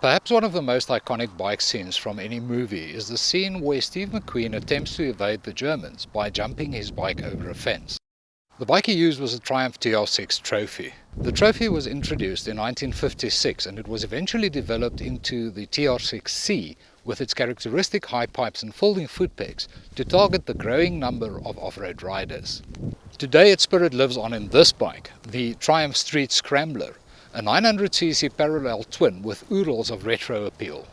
Perhaps one of the most iconic bike scenes from any movie is the scene where Steve McQueen attempts to evade the Germans by jumping his bike over a fence. The bike he used was a Triumph TR6 Trophy. The Trophy was introduced in 1956 and it was eventually developed into the TR6C with its characteristic high pipes and folding foot pegs to target the growing number of off-road riders. Today its spirit lives on in this bike, the Triumph Street Scrambler, a 900cc parallel twin with oodles of retro appeal.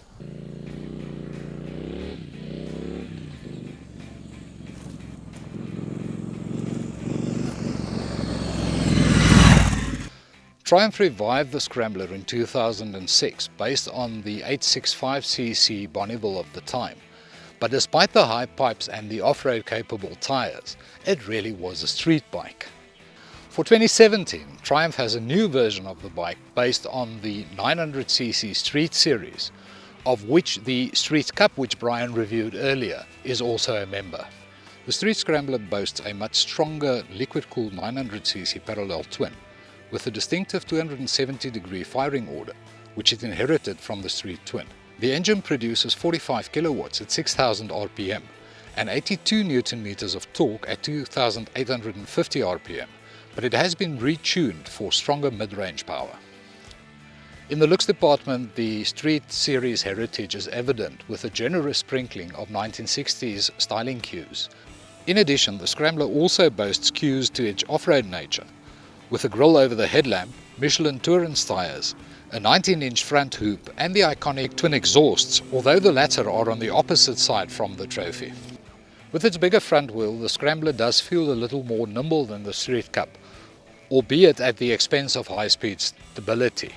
Triumph revived the Scrambler in 2006 based on the 865cc Bonneville of the time. But despite the high pipes and the off-road capable tyres, it really was a street bike. For 2017, Triumph has a new version of the bike based on the 900cc Street Series, of which the Street Cup, which Brian reviewed earlier, is also a member. The Street Scrambler boasts a much stronger liquid-cooled 900cc parallel twin, with a distinctive 270-degree firing order, which it inherited from the Street Twin. The engine produces 45 kilowatts at 6,000 RPM and 82 Newton meters of torque at 2,850 RPM, but it has been retuned for stronger mid-range power. In the looks department, the Street Series heritage is evident with a generous sprinkling of 1960s styling cues. In addition, the Scrambler also boasts cues to its off-road nature, with a grille over the headlamp, Michelin Tourance tyres, a 19-inch front hoop and the iconic twin exhausts, although the latter are on the opposite side from the Trophy. With its bigger front wheel, the Scrambler does feel a little more nimble than the Street Cup, albeit at the expense of high-speed stability.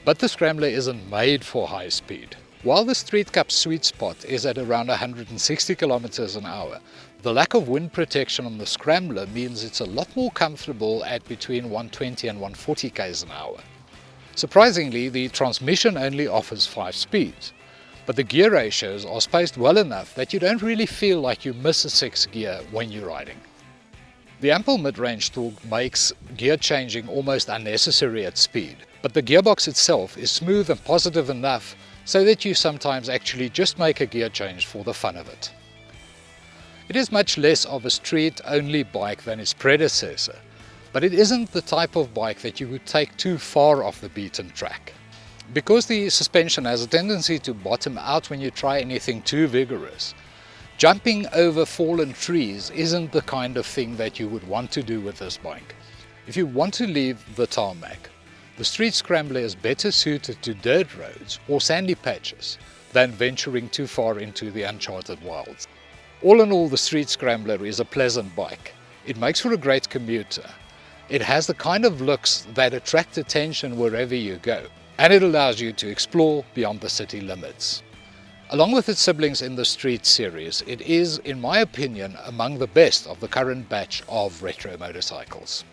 But the Scrambler isn't made for high speed. While the Street Cup's sweet spot is at around 160 kilometers an hour, the lack of wind protection on the Scrambler means it's a lot more comfortable at between 120 and 140 km an hour. Surprisingly, the transmission only offers 5 speeds, but the gear ratios are spaced well enough that you don't really feel like you miss a 6th gear when you're riding. The ample mid-range torque makes gear changing almost unnecessary at speed, but the gearbox itself is smooth and positive enough so that you sometimes actually just make a gear change for the fun of it. It is much less of a street-only bike than its predecessor, but it isn't the type of bike that you would take too far off the beaten track. Because the suspension has a tendency to bottom out when you try anything too vigorous, jumping over fallen trees isn't the kind of thing that you would want to do with this bike. If you want to leave the tarmac, the Street Scrambler is better suited to dirt roads or sandy patches than venturing too far into the uncharted wilds. All in all, the Street Scrambler is a pleasant bike. It makes for a great commuter. It has the kind of looks that attract attention wherever you go, and it allows you to explore beyond the city limits. Along with its siblings in the Street Series, it is, in my opinion, among the best of the current batch of retro motorcycles.